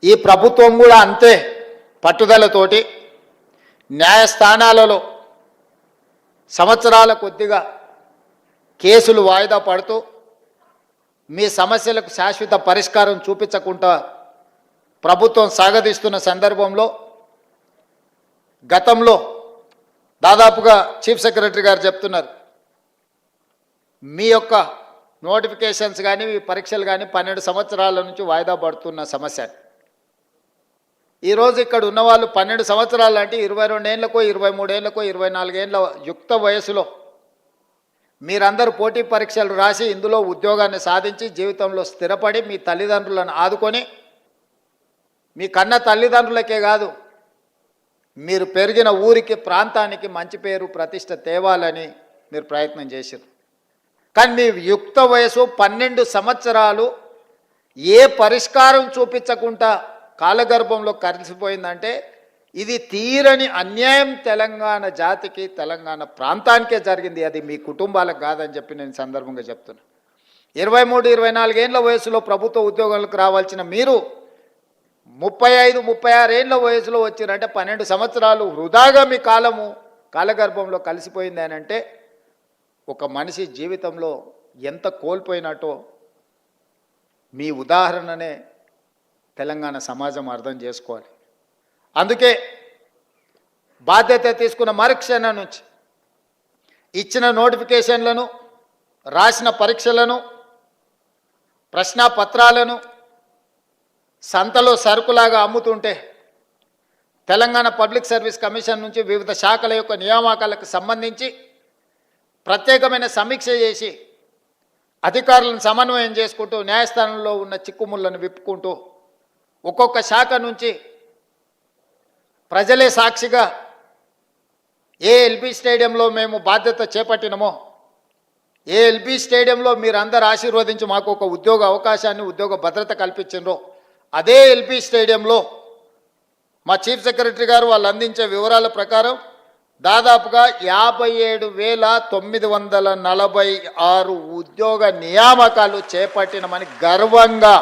ఈ ప్రభుత్వం కూడా అంతే పట్టుదలతోటి న్యాయస్థానాలలో సంవత్సరాల కొద్దిగా కేసులు వాయిదా పడుతూ మీ సమస్యలకు శాశ్వత పరిష్కారం చూపించకుండా ప్రభుత్వం సాగదీస్తున్న సందర్భంలో గతంలో దాదాపుగా చీఫ్ సెక్రటరీ గారు చెప్తున్నారు, మీ యొక్క నోటిఫికేషన్స్ కానీ మీ పరీక్షలు కానీ 12 సంవత్సరాల నుంచి వాయిదా పడుతున్న సమస్య. ఈరోజు ఇక్కడ ఉన్నవాళ్ళు 12 సంవత్సరాలు అంటే 22 ఏళ్ళకో 23 ఏళ్ళకో 24 ఏళ్ళ యుక్త వయసులో మీరందరూ పోటీ పరీక్షలు రాసి ఇందులో ఉద్యోగాన్ని సాధించి జీవితంలో స్థిరపడి మీ తల్లిదండ్రులను ఆదుకొని మీ కన్న తల్లిదండ్రులకే కాదు మీరు పెరిగిన ఊరికి ప్రాంతానికి మంచి పేరు ప్రతిష్ట తేవాలని మీరు ప్రయత్నం చేశారు. కానీ మీ యుక్త వయసు 12 సంవత్సరాలు ఏ పరిష్కారం చూపించకుండా కాలగర్భంలో కలిసిపోయిందంటే ఇది తీరని అన్యాయం తెలంగాణ జాతికి తెలంగాణ ప్రాంతానికే జరిగింది. అది మీ కుటుంబాలకు కాదని చెప్పి నేను సందర్భంగా చెప్తున్నా. 23-24 ఏళ్ళ వయసులో ప్రభుత్వ ఉద్యోగాలకు రావాల్సిన మీరు 35-36 ఏళ్ళ వయసులో వచ్చారంటే 12 సంవత్సరాలు వృధాగా మీ కాలగర్భంలో కలిసిపోయింది అని అంటే ఒక మనిషి జీవితంలో ఎంత కోల్పోయినట్టో మీ ఉదాహరణనే తెలంగాణ సమాజం అర్థం చేసుకోవాలి. అందుకే బాధ్యత తీసుకున్న మరుక్షణం నుంచి ఇచ్చిన నోటిఫికేషన్లను, రాసిన పరీక్షలను, ప్రశ్నాపత్రాలను సంతలో సరుకులాగా అమ్ముతుంటే తెలంగాణ పబ్లిక్ సర్వీస్ కమిషన్ నుంచి వివిధ శాఖల యొక్క నియామకాలకు సంబంధించి ప్రత్యేకమైన సమీక్ష చేసి అధికారులను సమన్వయం చేసుకుంటూ న్యాయస్థానంలో ఉన్న చిక్కుముళ్లను విప్పుకుంటూ ఒక్కొక్క శాఖ నుంచి ప్రజలే సాక్షిగా ఏ ఎల్బీ స్టేడియంలో మేము బాధ్యత చేపట్టినమో, ఏ ఎల్బీ స్టేడియంలో మీరందరూ ఆశీర్వదించి మాకు ఒక ఉద్యోగ అవకాశాన్ని, ఉద్యోగ భద్రత కల్పించిండ్రో అదే ఎల్బీ స్టేడియంలో మా చీఫ్ సెక్రటరీ గారు వాళ్ళు అందించే వివరాల ప్రకారం దాదాపుగా 57,946 ఉద్యోగ నియామకాలు చేపట్టినమని గర్వంగా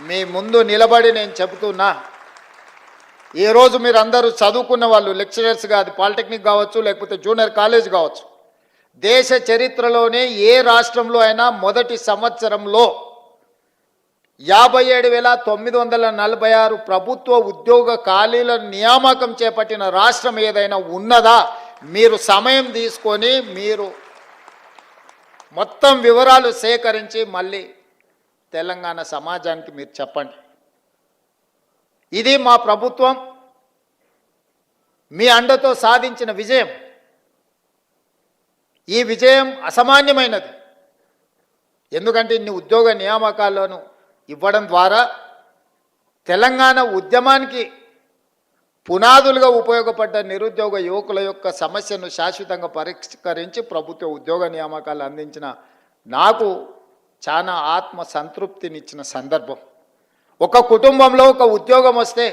మీ ముందు నిలబడి నేను చెబుతున్నా. ఈరోజు మీరు అందరూ చదువుకున్న వాళ్ళు లెక్చరర్స్గా, అది పాలిటెక్నిక్ కావచ్చు లేకపోతే జూనియర్ కాలేజ్ కావచ్చు, దేశ చరిత్రలోనే ఏ రాష్ట్రంలో అయినా మొదటి సంవత్సరంలో 57,946 ప్రభుత్వ ఉద్యోగ ఖాళీల నియామకం చేపట్టిన రాష్ట్రం ఏదైనా ఉన్నదా? మీరు సమయం తీసుకొని మీరు మొత్తం వివరాలు సేకరించి మళ్ళీ తెలంగాణ సమాజానికి మీరు చెప్పండి. ఇది మా ప్రభుత్వం మీ అండతో సాధించిన విజయం. ఈ విజయం అసామాన్యమైనది. ఎందుకంటే ఇన్ని ఉద్యోగ నియామకాలను ఇవ్వడం ద్వారా తెలంగాణ ఉద్యమానికి పునాదులుగా ఉపయోగపడ్డ నిరుద్యోగ యువకుల యొక్క సమస్యను శాశ్వతంగా పరిష్కరించి ప్రభుత్వ ఉద్యోగ నియామకాలు అందించిన నాకు చాలా ఆత్మ సంతృప్తినిచ్చిన సందర్భం. ఒక కుటుంబంలో ఒక ఉద్యోగం వస్తే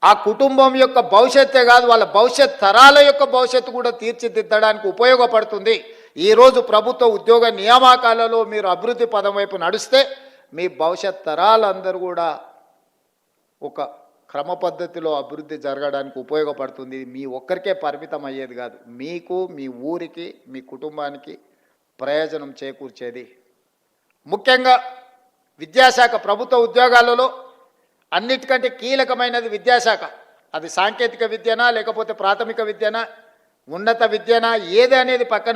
ఆ కుటుంబం యొక్క భవిష్యత్తే కాదు, వాళ్ళ భవిష్యత్ తరాల యొక్క భవిష్యత్తు కూడా తీర్చిదిద్దడానికి ఉపయోగపడుతుంది. ఈరోజు ప్రభుత్వ ఉద్యోగ నియామకాలలో మీరు అభివృద్ధి పదం వైపు నడిస్తే మీ భవిష్యత్ తరాలందరూ కూడా ఒక క్రమ పద్ధతిలో అభివృద్ధి జరగడానికి ఉపయోగపడుతుంది. మీ ఒక్కరికే పరిమితం అయ్యేది కాదు, మీకు, మీ ఊరికి, మీ కుటుంబానికి ప్రయోజనం చేకూర్చేది. ముఖ్యంగా విద్యాశాఖ, ప్రభుత్వ ఉద్యోగాలలో అన్నిటికంటే కీలకమైనది విద్యాశాఖ. అది సాంకేతిక విద్యనా లేకపోతే ప్రాథమిక విద్యనా ఉన్నత విద్యనా ఏది అనేది పక్కన